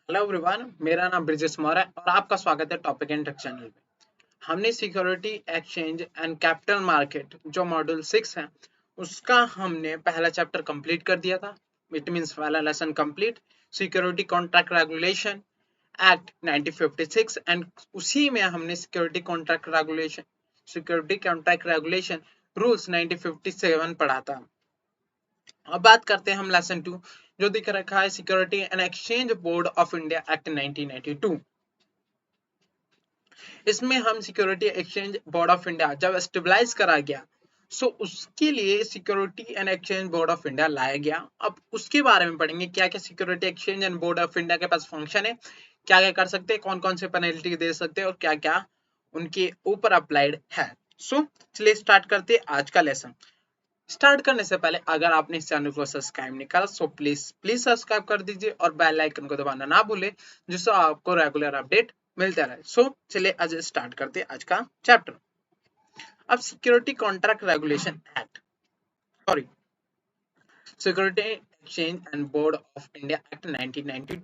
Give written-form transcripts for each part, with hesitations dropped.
Hello everyone, मेरा नाम ब्रिजेश मौर्य है और आपका स्वागत है टॉपिक एंड टेक चैनल पे। हमने security exchange and capital market जो मॉड्यूल 6 है उसका हमने पहला चैप्टर कंप्लीट कर दिया था। इट मींस पहला lesson complete, security contract regulation act 1956 and उसी में हमने सिक्योरिटी कॉन्ट्रैक्ट रेगुलेशन रूल्स 1957 पढ़ा था। अब बात करते हैं हम लेसन 2 जो दिख रखा है security and exchange board of India act 1992। इसमें हम security exchange board of India जब स्टेबलाइज करा गया सो उसके लिए security and exchange board of India लाया गया। अब उसके बारे में पढ़ेंगे क्या क्या security exchange and board of India के पास फंक्शन है, क्या क्या कर सकते हैं, कौन कौन से पेनल्टी दे सकते हैं और क्या क्या उनके ऊपर अप्लाइड है। सो चलिए स्टार्ट करते हैं आज का लेसन। स्टार्ट करने से पहले अगर आपने इस चैनल को सब्सक्राइब नहीं करा सो प्लीज सब्सक्राइब कर दीजिए और बेल आइकन को दबाना ना भूले जिससे आपको रेगुलर अपडेट मिलता रहे। सो चलिए आज स्टार्ट करते हैं आज का चैप्टर। अब security contract regulation act sorry security exchange and board of India act 1992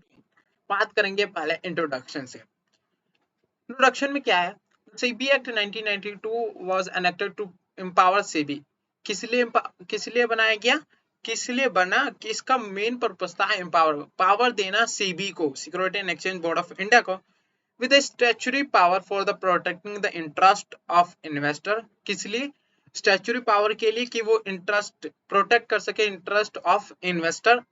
बात करेंगे पहले इंट्रोडक्शन से। इंट्रोडक्शन में क्या है, SEBI act 1992 was enacted to empower SEBI. किस लिए बनाया गया, किस लिए बना कि इसका मेन पर्पस था पावर देना सेबी को, security and exchange board of India को, with a statutory power for the protecting the interest of investor। किस लिए, स्टैच्यूटरी पावर के लिए कि वो इंटरेस्ट प्रोटेक्ट कर सके, interest of investor.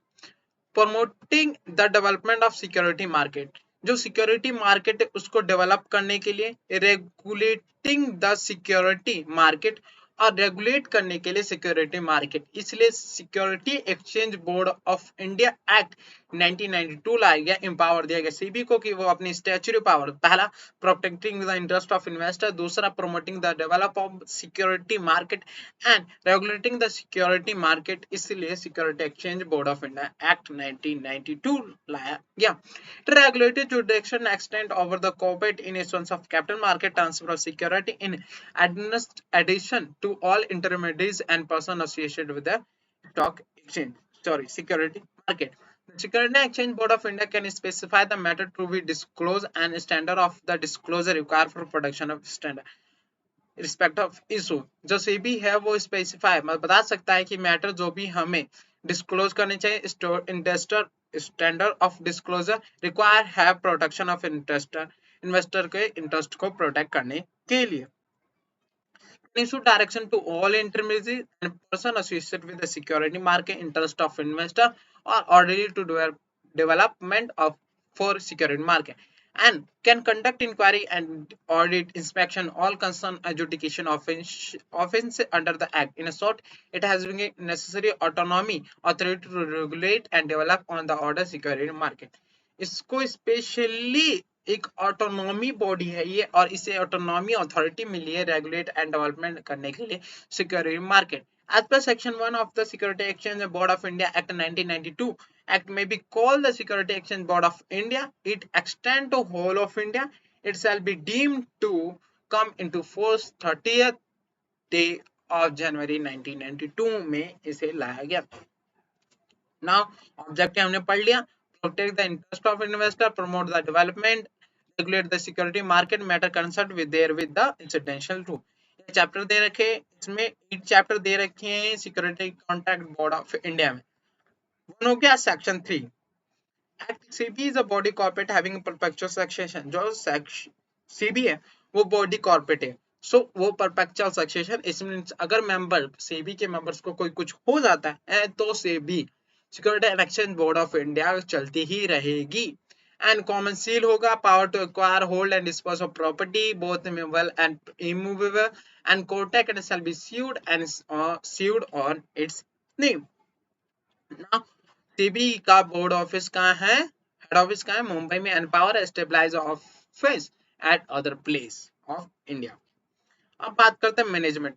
Promoting the development of security market, जो सिक्योरिटी मार्केट है उसको डेवलप करने के लिए। रेगुलेटिंग द सिक्योरिटी मार्केट, और रेगुलेट करने के लिए सिक्योरिटी मार्केट, इसलिए security exchange board of India act 1992 लाया गया, एम्पावर दिया गया सेबी को कि वो अपनी स्टैच्यूटरी पावर, पहला protecting the interest of investor, दूसरा promoting the develop of security market and regulating the security market, इसलिए security exchange board of India act 1992 लाया गया। It regulated jurisdiction extent over the corporate in issuance of capital market transfer of security in addition to all intermediaries and person associated with the stock exchange, security market. The Security and Exchange Board of India can specify the matter to be disclosed and standard of the disclosure required for production of standard respect of issue. जो सेबी है वो specify बता सकता है कि matter जो भी हमें डिस्क्लोज करने चाहिए, investor standard of disclosure require है प्रोटेक्शन ऑफ इन्वेस्टर के इंटरेस्ट को प्रोटेक्ट करने के लिए। issue direction to all intermediaries and person associated with the security market interest of investor or orderly to development of for security market, and can conduct inquiry and audit inspection all concern adjudication offense under the act. In a short, it has been necessary autonomy authority to regulate and develop on the order security market। इसको specially एक autonomy body है ये, और इसे autonomy authority मिली है regulate and development करने के लिए security market. As per Section 1 of the Security Exchange Board of India Act 1992, Act may be called the Security Exchange Board of India. It extends to whole of India. It shall be deemed to come into force 30th day of January 1992 में इसे लाया गया। Now objective हमने पढ़ लिया, protect the interest of investor, promote the development, regulate the security market matter concerned with the incidental rule। ये chapter दे रखे, इसमें 8 चैप्टर दे रखे हैं security contract board of India में। वन हो गया section 3। Act SEBI is a body corporate having perpetual succession. जो सेबी है वो बॉडी कॉर्पोरेट है, सो वो परपेचुअल सक्सेशन, इसमें अगर मेंबर सेबी के मेंबर्स को कोई कुछ हो जाता है तो SEBI security and exchange board of India चलती ही रहेगी। एंड कॉमन सील होगा, power to acquire, hold and dispose of property both movable and immovable, and कोर्टेक and shall be sued on its name। Now SEBI का board office कहाँ है, head office कहाँ है, मुंबई में, and power stabilise office at other place of India. अब बात करते हैं मैनेजमेंट।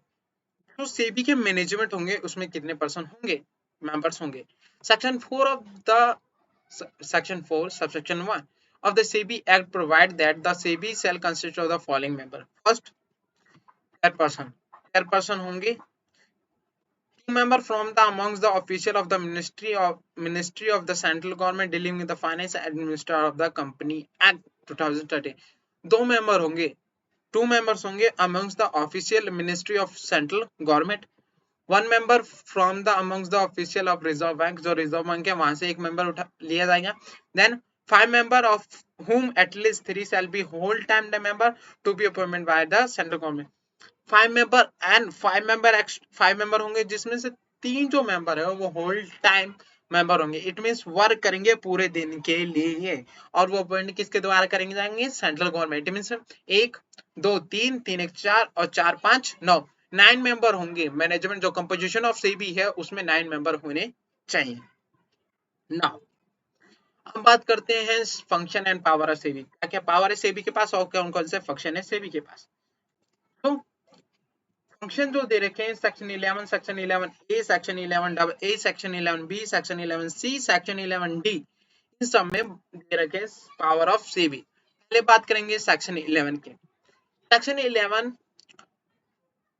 जो सेबी के मैनेजमेंट होंगे उसमें कितने पर्सन होंगे, मेंबर्स होंगे। Section 4 of the Section 4 subsection 1 of the SEBI Act provide that the SEBI shall consist of the following member। First, chairperson होंगे, 2 member from the amongst the official of the ministry of the central government dealing with the finance administrator of the company act 2013. 2 member होंगे, 2 members होंगे amongst the official ministry of central government. 1 member from the amongst the official of reserve bank, जो reserve bank है वहां से एक member उठा लिया जाएगा. Then 5 member of whom at least 3 shall be whole time the member to be appointed by the central government. 5 member and 5 member होंगे जिसमें से 3 जो मेंबर है वो होल टाइम मेंबर होंगे. इट मींस वर्क करेंगे पूरे दिन के लिए और वो अपॉइंट किसके द्वारा करेंगे जाएंगे, सेंट्रल गवर्नमेंट. इट मींस 1 2 3 3 1 4 और 4 5 9 9 मेंबर होंगे. मैनेजमेंट जो कंपोजिशन ऑफ सेबी है उसमें 9 मेंबर होने चाहिए. नाउ अब बात करते हैं function and power of SEBI. क्या क्या पावर है सेबी के पास और कौन कौन से फंक्शन है सेबी के पास. तो फंक्शन जो दे रखे हैं section 11, section 11 A, section 11 double A, section 11 B, section 11 C, section 11 D, इन सब में दे रखे हैं पावर ऑफ सेबी. पहले बात करेंगे सेक्शन 11 के. Section 11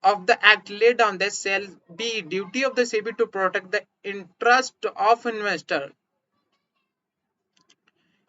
of the act laid down that shall be duty of the SEBI to protect the interest of investor.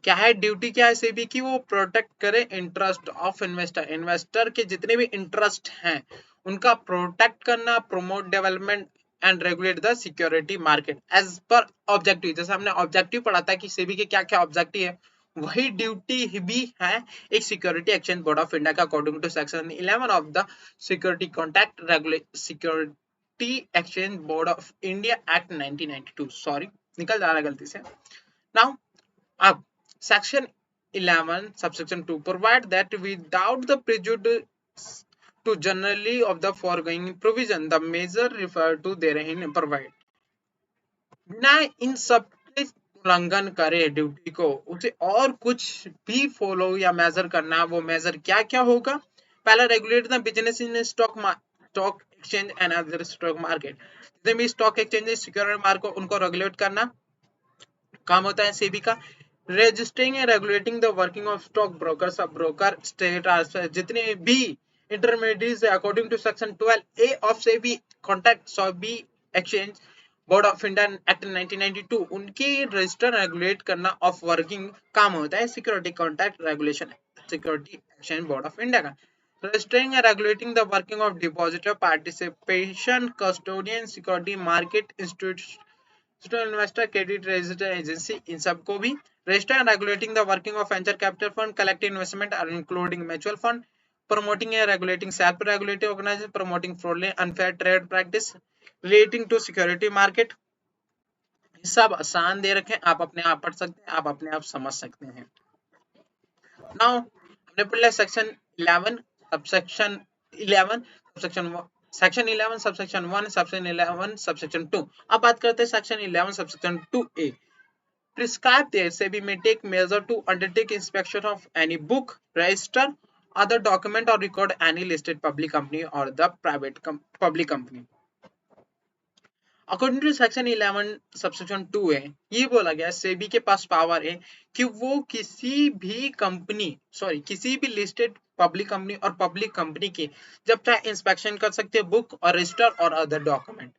क्या है ड्यूटी, क्या है सेबी की, वो प्रोटेक्ट करे इंटरेस्ट ऑफ इन्वेस्टर. इन्वेस्टर के जितने भी इंटरेस्ट हैं उनका प्रोटेक्ट करना, promote development and regulate the security market as per objective. जैसे हमने ऑब्जेक्टिव पढ़ा था कि सेबी के क्या क्या ऑब्जेक्टिव है, वही ड्यूटी भी है एक security exchange board of India का according to section 11 of the security contract regulate security exchange board of India act 1992. Sorry निकल जा रहा है गलती से. नाउ अब Section 11, subsection 2 provide that without the prejudice to generally of the foregoing provision, the measure referred to therein provide. बिना इन सब के उल्लंघन करे ड्यूटी को, उसे और कुछ भी फॉलो या मेजर करना, वो मेजर क्या क्या होगा. पहला regulate the business in stock exchange and other stock market. जितने भी स्टॉक एक्सचेंज सिक्योरिटी मार्केट उनको रेगुलेट करना काम होता है सेबी का. Registering and regulating the working of stock broker, sub broker, state transfer, जितने भी intermediate according to section 12 A of SEBI contract SEBI exchange board of India act 1992, उनकी register regulate करना ऑफ वर्किंग काम होता है security contract regulation security exchange board of India का. Registering and regulating the working of depositor participation custodian security market institutional investor credit register agency, इन सबको भी register and regulating the working of venture capital fund, collecting investment and including mutual fund, promoting and regulating self-regulating organization, promoting fraudulent unfair trade practice relating to security market. सब आसान दे रखे हैं, आप अपने आप पढ़ सकते हैं, आप अपने आप समझ सकते हैं. Now हमने पढ़ लिया section 11 subsection 11 subsection section 11 subsection 1 section 11 subsection 2. अब बात करते हैं section 11 subsection 2a. Prescribe there SEBI may take measure to undertake inspection of any book, register, other document or record any listed public company or the private public company. According to section 11 subsection 2 है, ये बोला गया सेबी के पास power है कि वो किसी भी कंपनी किसी भी लिस्टेड पब्लिक कंपनी और पब्लिक कंपनी की जब चाहे इंस्पेक्शन कर सकते हैं बुक और रजिस्टर और other document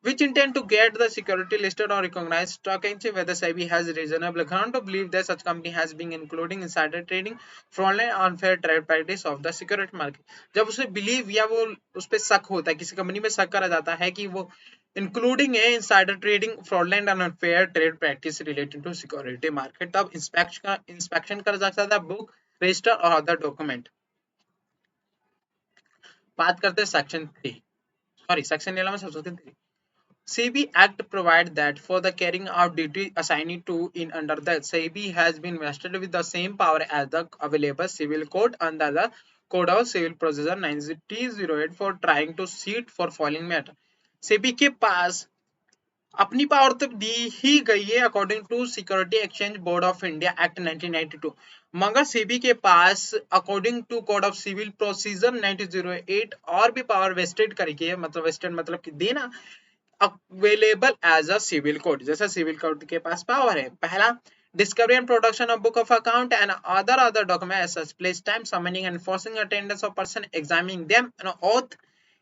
which intend to get the security listed or recognized stock exchange whether SEBI has reasonable ground to believe that such company has been including insider trading, fraudulent or unfair trade practice of the security market. जब उसे believe या वो उस पर शक होता है, किसी कंपनी में शक करा जाता है कि वो इंक्लूडिंग है insider trading, fraudulent and unfair trade practice related to security market, तब इंस्पेक्शन कर सकता था बुक, रजिस्टर और अदर डॉक्यूमेंट. बात करते हैं section 11 subsection 3. SEBI Act provides that for the carrying out duty assigned to in under the SEBI has been vested with the same power as the available civil code under the Code of Civil Procedure 1908 for trying to suit for following matter. SEBI के पास अपनी power तो दी ही गई है according to security exchange board of India act 1992, मगर SEBI के पास according to code of civil procedure 1908 और भी पावर वेस्टेड करके, मतलब वेस्टेड मतलब कि देना available as a civil code. जैसा सिविल कोड के पास पावर है. पहला discovery and production of book of account and other documents as place time summoning and enforcing attendance of person examining them and oath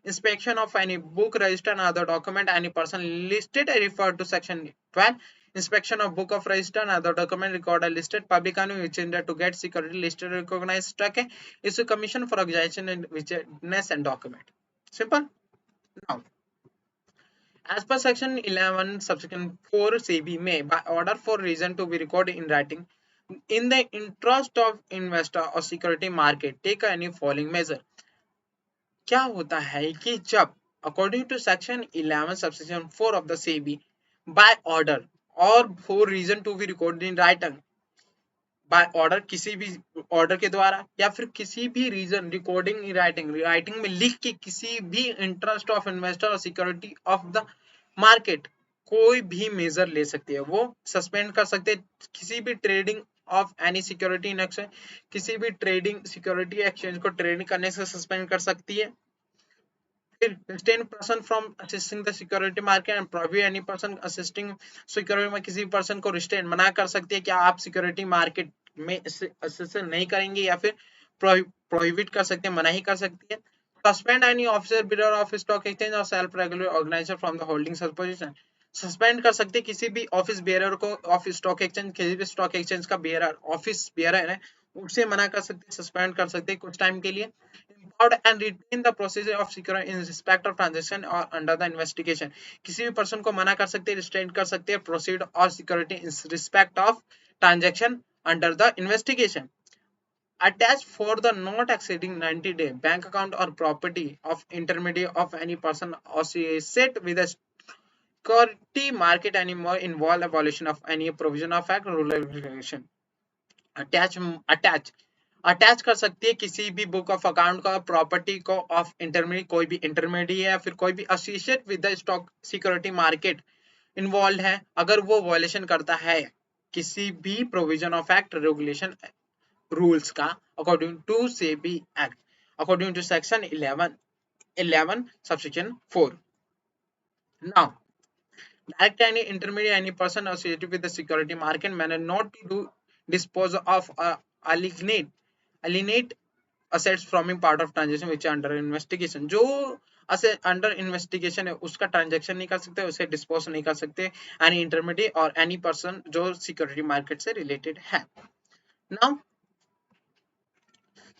inspection of any book, register and other document any person listed referred to section 12. Inspection of book of register and other document recorder listed public and which in to get security listed recognized stock issue commission for organization and witness and document. Simple. Now, as per section 11 subsection 4 CB may by order for reason to be recorded in writing in the interest of investor or security market take any following measure. क्या होता है कि जब according to section 11 subsection 4 of the SEBI by order और for reason to be recorded in writing by order किसी भी order के द्वारा या फिर किसी भी रीजन रिकॉर्डिंग इन राइटिंग में लिख के किसी भी इंटरेस्ट ऑफ इन्वेस्टर और सिक्योरिटी ऑफ द मार्केट कोई भी मेजर ले सकती है, वो सस्पेंड कर सकते हैं किसी भी trading of any security in exchange, किसी भी ट्रेडिंग सिक्योरिटी एक्सचेंज को ट्रेडिंग करने से सस्पेंड कर सकती है। फिर restrain person from assisting the security market and prohibit any person assisting security में किसी पर्सन को restrain मना कर सकती है कि आप सिक्योरिटी मार्केट में असिस्ट नहीं करेंगे या फिर प्रोहिबिट कर सकते हैं, मना ही कर सकती है। Suspend any officer bearer of stock exchange और self regular organizer from the holding position, suspend कर सकते हैं किसी भी ऑफिस बियरर को, ऑफ स्टॉक एक्सचेंज किसी भी स्टॉक एक्सचेंज का बियरर ऑफिस बियरर है उससे मना कर सकते हैं, सस्पेंड कर सकते हैं कुछ टाइम के लिए। and retain the procedure of security in respect of transaction or under the investigation, किसी भी पर्सन को मना कर सकते हैं, रिस्ट्रेन कर सकते हैं प्रोसीड और security in respect of transaction under the investigation. attach for the not exceeding 90-day bank account or property of intermediate of any person associated with a security market anymore involve a violation of any provision of act rule regulation। Attach कर सकती है किसी भी book of account का, property को of intermediate, कोई भी intermediate है या फिर कोई भी associate with the stock security market involve है, अगर वो वायलेशन करता है किसी भी provision of act regulation rules का according to SEBI act according to section 11 subsection 4। Now direct any intermediate any person associated with the security market manner not to do dispose of alienate assets forming part of transaction which are under investigation, जो under investigation है उसका transaction नहीं कर सकते, उसे dispose नहीं कर सकते एनी इंटरमीडिएट और एनी पर्सन जो सिक्योरिटी मार्केट से रिलेटेड है। Now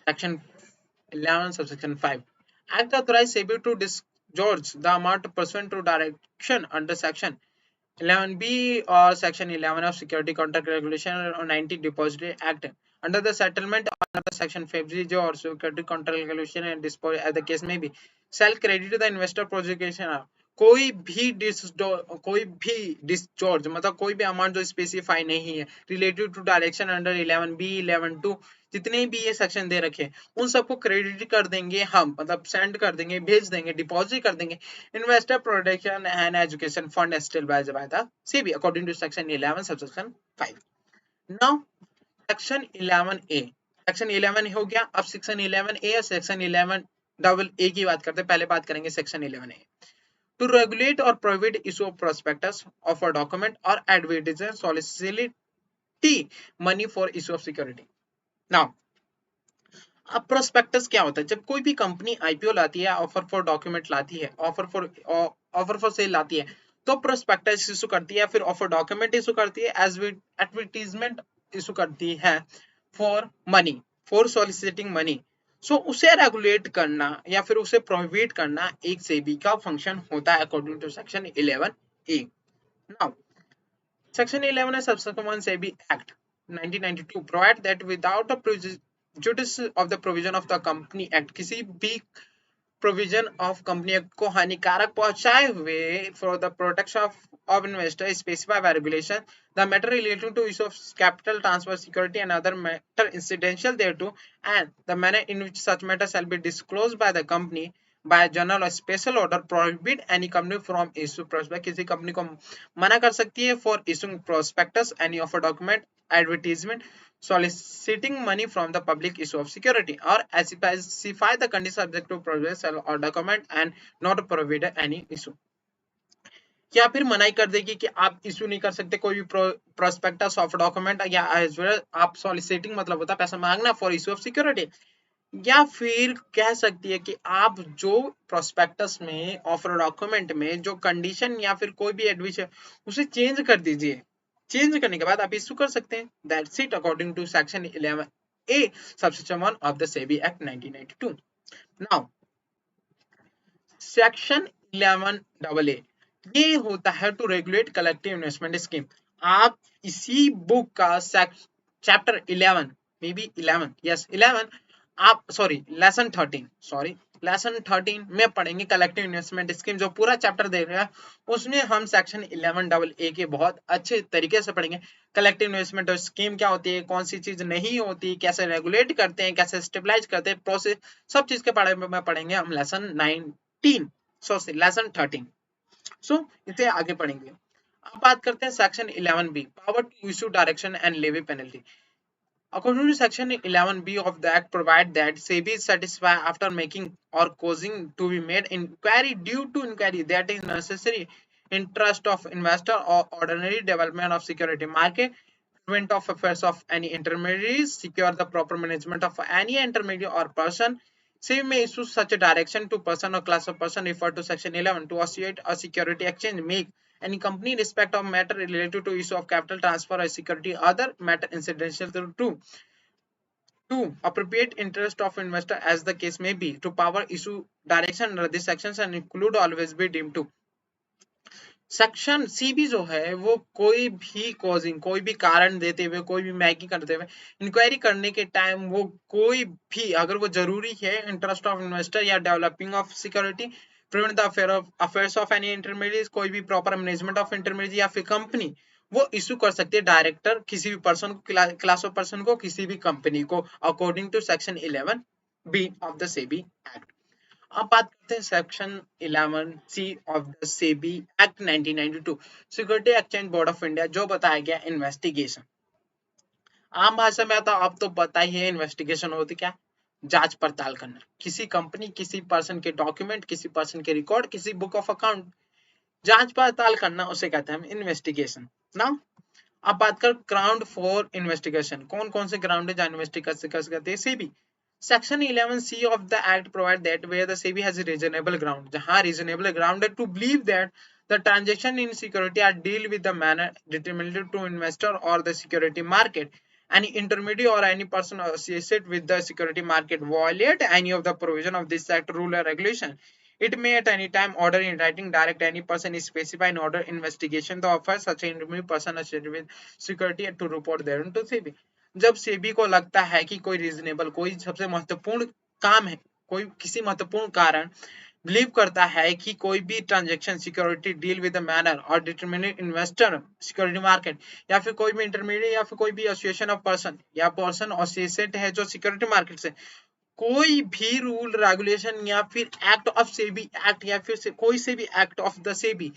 section 11 subsection 5 act authorize SEBI to disgorge the amount pursuant to direction under section 11B or section 11 of security contract regulation or 90 depository act under the settlement under section 5G or security contract regulation and dispose as the case may be shall credit to the investor prosecution। कोई भी discharge मतलब कोई भी amount जो specify नहीं है related to direction under 11B 11(2) जितने भी ये सेक्शन दे रखे उन सबको क्रेडिट कर देंगे हम, मतलब सेंड कर देंगे, भेज देंगे, डिपॉजिट कर देंगे investor protection and education fund established by the SEBI according to section 11 subsection 5। Now section 11A, section 11 हो गया। अब सेक्शन 11A और सेक्शन 11AA की बात करते हैं। पहले बात करेंगे section 11A। To regulate or prohibit issue of prospectus of a document or advertisement soliciting money for issue of security। Now, अब प्रोस्पेक्टस क्या होता है? जब कोई भी कंपनी आईपीओ लाती है, ऑफर फॉर डॉक्यूमेंट लाती है, ऑफर फॉर सेल लाती है, तो प्रोस्पेक्टस इशू करती है, फिर ऑफर डॉक्यूमेंट इशू करती है, एडवर्टीजमेंट इशू करती है for money, for soliciting money. So उसे रेगुलेट करना या फिर उसे प्रोहिबिट करना एक सेबी का फंक्शन होता है according to section 11A। Now section 11 है subsection 1 SEBI act 1992 provide that without a prejudice of the provision of the company act, किसी भी प्रोविजन ऑफ कंपनी को हानिकारक पहुंचाए हुए for the protection of investor specified by regulation the matter relating to issue of capital transfer security and other matter incidental thereto and the manner in which such matter shall be disclosed by the company by journal or special order prohibit any company from issue prospect, किसी company को मना कर सकती है for issuing prospectus any offer document advertisement soliciting money from the public issue of security or specify the condition subject to provision or document and not provide any issue, या फिर मनाई कर देगी कि आप इशू नहीं कर सकते कोई भी प्रोस्पेक्टस ऑफ डॉक्यूमेंट या एज वेल आप सॉलिसिटिंग मतलब होता है पैसा मांगना फॉर इशू ऑफ सिक्योरिटी या फिर कह सकती है कि आप जो प्रोस्पेक्टस में ऑफर डॉक्यूमेंट में जो कंडीशन या फिर कोई भी एडमिशन उसे चेंज कर दीजिए। चेंज करने के बाद आप इशू कर सकते हैं। That's it according to section 11 A subsection 1 of the SEBI act 1992। Now section 11 double A ये होता है to regulate collective investment scheme. आप इसी बुक का चैप्टर 11 मे बी 11 यस 11 आप सॉरी लेसन 13 सॉरी लेसन 13 में पढ़ेंगे कलेक्टिव इन्वेस्टमेंट स्कीम। जो पूरा चैप्टर देख रहे हैं उसमें हम सेक्शन 11 डबल ए के बहुत अच्छे तरीके से पढ़ेंगे। कलेक्टिव इन्वेस्टमेंट स्कीम क्या होती है, कौन सी चीज नहीं होती, कैसे रेगुलेट करते हैं, कैसे स्टेबलाइज करते हैं, प्रोसेस, सब चीज के बारे में पढ़ेंगे हम लेसन 19 लेसन 13। सो इसे आगे पढ़ेंगे। अब बात करते हैं section 11 B power to issue direction and levy penalty. According to section 11b of the act provide that SEBI is satisfied after making or causing to be made inquiry due to inquiry that is necessary interest of investor or ordinary development of security market, prevent of affairs of any intermediaries, secure the proper management of any intermediary or person. SEBI may issue such a direction to person or class of person referred to section 11 to associate a security exchange, make any company in respect of matter related to issue of capital transfer or security other matter incidental to appropriate interest of investor as the case may be to power issue direction under these sections and include always be deemed to। Section C भी जो है वो कोई भी causing कोई भी कारण देते हुए कोई भी मैगी करते हुए इंक्वायरी करने के टाइम वो कोई भी अगर वो जरूरी है इंटरेस्ट ऑफ इन्वेस्टर या developing of security, prevent the affairs of any intermediate, कोई भी प्रॉपर मैनेजमेंट ऑफ इंटरमीडिएट या फिर कंपनी, वो इशू कर सकती है डायरेक्टर किसी भी पर्सन को, क्लास ऑफ पर्सन को, किसी भी कंपनी को according to section 11 B of the SEBI act. अब बात करते हैं section 11 C of the SEBI act 1992 security exchange board of India, जो बताया गया इन्वेस्टिगेशन। आम भाषा में आता अब तो पता ही है इन्वेस्टिगेशन होती क्या, जांच पड़ताल करना किसी कंपनी किसी पर्सन के डॉक्यूमेंट किसी पर्सन के रिकॉर्ड किसी बुक ऑफ अकाउंट, जांच पड़ताल करना उसे कहते हैं हम इन्वेस्टिगेशन ना। अब बात कर ग्राउंड फॉर इन्वेस्टिगेशन, कौन कौन से ग्राउंड है जहां इन्वेस्टिगेशन कर सकते हैं SEBI. Section 11C of the Act provide that where the SEBI has a reasonable ground, जहाँ reasonable ground है to believe that the transaction in security are deal with the manner determined to investor or the security market, any intermediary or any person associated with the security market violate any of the provision of this act, rule or regulation. It may at any time order in writing direct any person is specified in order investigation the offer such an intermediate person associated with security to report thereon to SEBI। जब सेबी को लगता है कि कोई reasonable कोई सबसे महत्वपूर्ण काम है, कोई किसी महत्वपूर्ण कारण बिलीव करता है कि कोई भी transaction security deal with manner और डिटरमिनेट इन्वेस्टर सिक्योरिटी मार्केट या फिर कोई भी इंटरमीडिएट या फिर कोई भी एसोसिएशन ऑफ पर्सन या पर्सन एसोसिएटेड है जो सिक्योरिटी मार्केट से कोई भी रूल रेगुलेशन या फिर एक्ट ऑफ सेबी एक्ट या फिर से कोई से भी एक्ट ऑफ द सेबी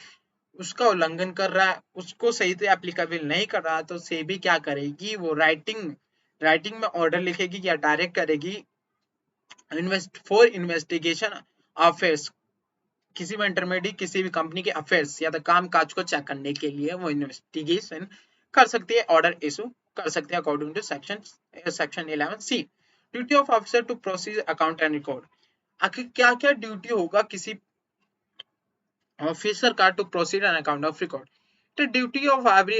उसका उल्लंघन कर रहा है, उसको सही से एप्लीकेबल नहीं कर रहा, तो सेबी क्या करेगी, वो राइटिंग में ऑर्डर लिखेगी या डायरेक्ट करेगी इन्वेस्टिगेशन अफेयर्स, किसी भी इंटरमीडिएट किसी भी कंपनी के अफेयर्स या तो काम काज को चेक करने के लिए वो इन्वेस्टिगेशन कर सकती है, ऑर्डर इशू कर सकते हैं according to section 11C। Duty of officer to proceed account and record, आखिर क्या क्या ड्यूटी होगा किसी officer का to proceed an account of record। The duty of every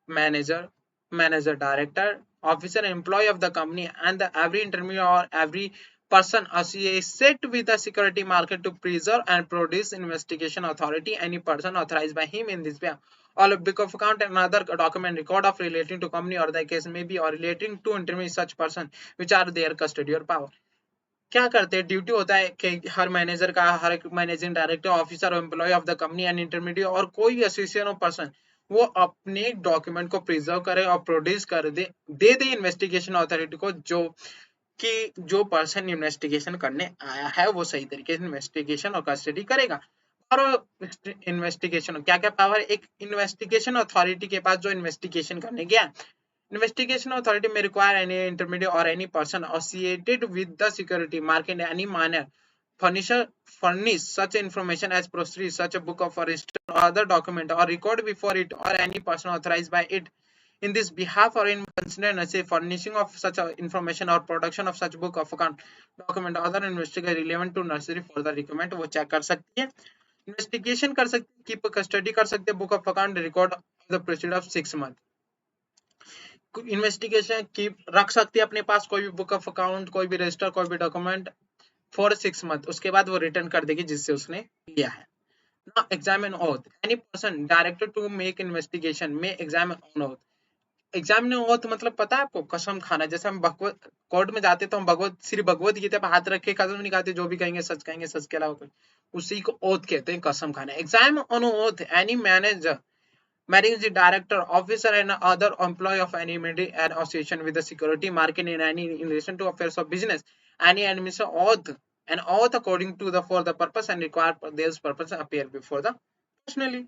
manager, director, officer, employee of the company and the every intermediate or every person associated with the security market to preserve and produce investigation authority any person authorized by him in this way all book of account and other document record of relating to company or the case may be or relating to intermediate such person which are their custody or power। क्या करते हैं, duty होता है कि हर manager का, हर एक managing director, officer और employ of the company and intermediate और कोई भी एसोसिएशन ऑफ पर्सन वो अपने डॉक्यूमेंट को प्रिजर्व करे और प्रोड्यूस कर दे इन्वेस्टिगेशन अथॉरिटी को, जो कि जो पर्सन इन्वेस्टिगेशन करने आया है वो सही तरीके से इन्वेस्टिगेशन और कस्टडी करेगा। और इन्वेस्टिगेशन क्या क्या पावर, एक इन्वेस्टिगेशन अथॉरिटी के पास जो इन्वेस्टिगेशन करने गया, investigation authority may require any intermediate or any person associated with the security market in any manner furnish such information as proceeds such a book of register or other document or record before it or any person authorized by it in this behalf or in considered as a furnishing of such a information or production of such book of account document other investigation relevant to necessary for the requirement वो check कर सकती है, investigation कर सकते हैं, keep custody कर सकते हैं book of account record the proceed of 6 month, investigation keep रख सकती है अपने पास कोई भी बुक ऑफ अकाउंट, कोई भी रजिस्टर, कोई भी डॉक्यूमेंट फॉर 6 मंथ, उसके बाद वो रिटर्न कर देगी जिससे उसने लिया है। Now examine oath. Any person directed to make investigation may examine on oath. Exam oath मतलब पता है आपको, कसम खाना। जैसे हम भगवत कोर्ट में जाते तो हम भगवत श्री भगवत गीता पे हाथ रख के कसम नहीं खाते, जो भी कहेंगे सच के अलावा कुछ, उसी को ओथ कहते हैं, कसम खाना। Exam on oath any manager managing director officer and other employee of any media and association with the security market in any in relation to affairs of business any administration oath and oath according to the for the purpose and required for this purpose appear before the personally.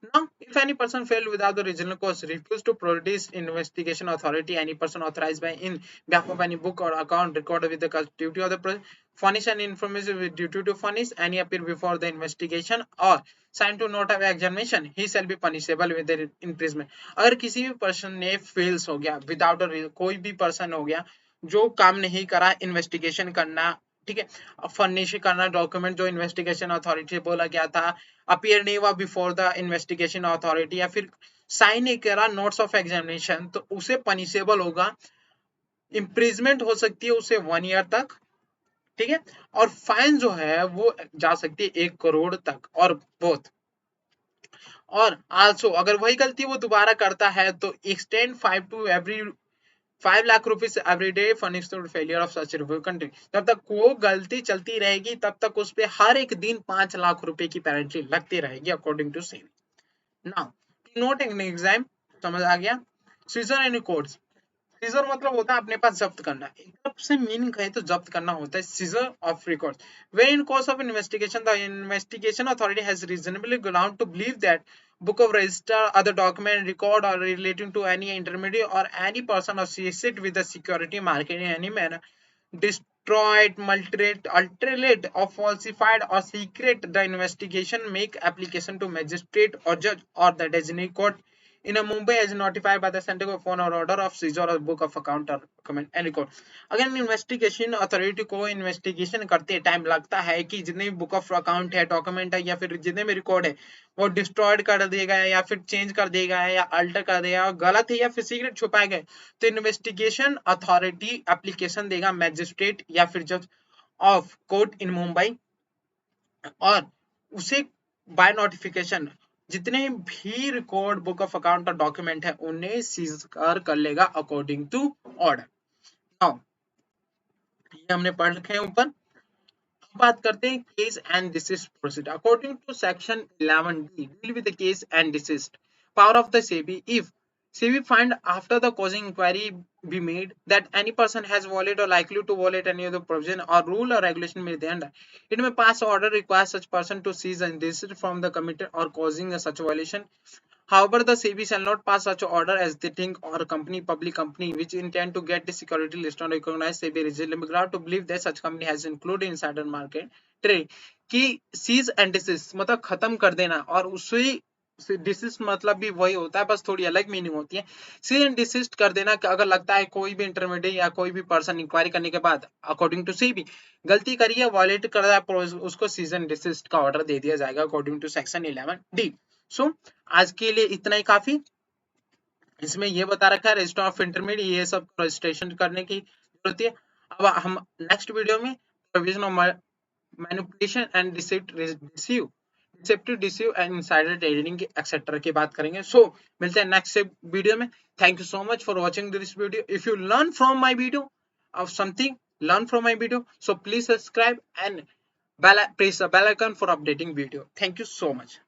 Now, if any person failed without the original cause, refused to produce investigation authority, any person authorized by in behalf of any book or account recorded with the duty of the person, furnish any information with duty to furnish, any appear before the investigation or sign to note of examination, he shall be punishable with the imprisonment. अगर किसी भी person ने fails हो गया without कोई भी person हो गया जो काम नहीं करा इन्वेस्टिगेशन करना, ठीक है, फर्निश करना डॉक्यूमेंट जो इन्वेस्टिगेशन अथॉरिटी से बोला गया था, अपीयर नहीं हुआ बिफोर द इन्वेस्टिगेशन अथॉरिटी, या फिर साइन नहीं करा नोट्स ऑफ एग्जामिनेशन, तो उसे पनिशेबल होगा, इम्प्रिजमेंट हो सकती है उसे 1 ईयर तक, ठीक है, और फाइन जो है वो जा सकती है 1 करोड़ तक, और बोथ और आल्सो अगर वही गलती वो दोबारा करता है तो extend 5 lakh rupees every day furnish failure of such country, जब तक वो गलती चलती रहेगी तब तक उस पे हर एक दिन 5 लाख रुपए की पेनल्टी लगती रहेगी according to SEBI. Now note in exam, समझ आ गया। सीजर एंड कोड्स, सीजर मतलब होता है अपने पास जब्त करना, एक तरफ से मीनिंग कहे तो जब्त करना होता है seizure of records, where in course of investigation the investigation authority has reasonably ground to believe that book of register other document record or relating to any intermediary or any person associated with the security market in any manner destroyed, alterate or falsified or secret the investigation make application to magistrate or judge or the designated court in a Mumbai as notified by the center of phone or order of seizure or book of account or document and record। अगर investigation authority को investigation करते time लगता है कि जितने भी book of account है, document है या फिर जितने भी रिकॉर्ड है वो डिस्ट्रॉयड कर दिए गए या फिर चेंज कर दिए गए या अल्टर कर दिया गया, गलत है या फिर सीक्रेट छुपाए गए, तो इन्वेस्टिगेशन अथॉरिटी एप्लीकेशन देगा मैजिस्ट्रेट या फिर जज ऑफ कोर्ट इन मुंबई, और उसे बाय नोटिफिकेशन जितने भी रिकॉर्ड बुक ऑफ अकाउंट और डॉक्यूमेंट है उन्हें सीज कर लेगा अकॉर्डिंग टू ऑर्डर। नाउ ये हमने पढ़ रखे हैं ऊपर। अब बात करते हैं case and desist proceed according to section 11D deal with the case and desist power of the SEBI if SEBI find after the causing inquiry be made that any person has violated or likely to violate any of the provision or rule or regulation made thereunder, it may pass order require such person to cease and desist from the committed or causing such violation. However, the SEBI shall not pass such order as they think or company, public company which intend to get the security list on recognized SEBI reasonable ground to believe that such company has included insider market trade कि cease and desist मतलब खत्म कर देना, और उसी desist मतलब भी वही होता है, बस थोड़ी अलग मीनिंग होती है। सीज एंड डिसिस्ट कर देना कि अगर लगता है कोई भी इंटरमीडिएट या कोई भी पर्सन इंक्वायरी करने के बाद अकॉर्डिंग टू सेबी गलती करी है, वायलेट कर रहा है, उसको सीज एंड डिसिस्ट का ऑर्डर दे दिया जाएगा अकॉर्डिंग टू सेक्शन 11D। सो आज के लिए इतना ही काफी। इसमें ये बता रखा है रजिस्टर ऑफ इंटरमीडिएट, ये सब रजिस्ट्रेशन करने की जरूरत है। अब हम नेक्स्ट वीडियो में provision of manipulation and deceptive and insider trading etcetera की बात करेंगे। सो मिलते हैं नेक्स्ट वीडियो में। Thank you so much for watching this video. If you learn from my video of something, learn from my video, so please subscribe and press the bell icon for updating video. Thank you so much.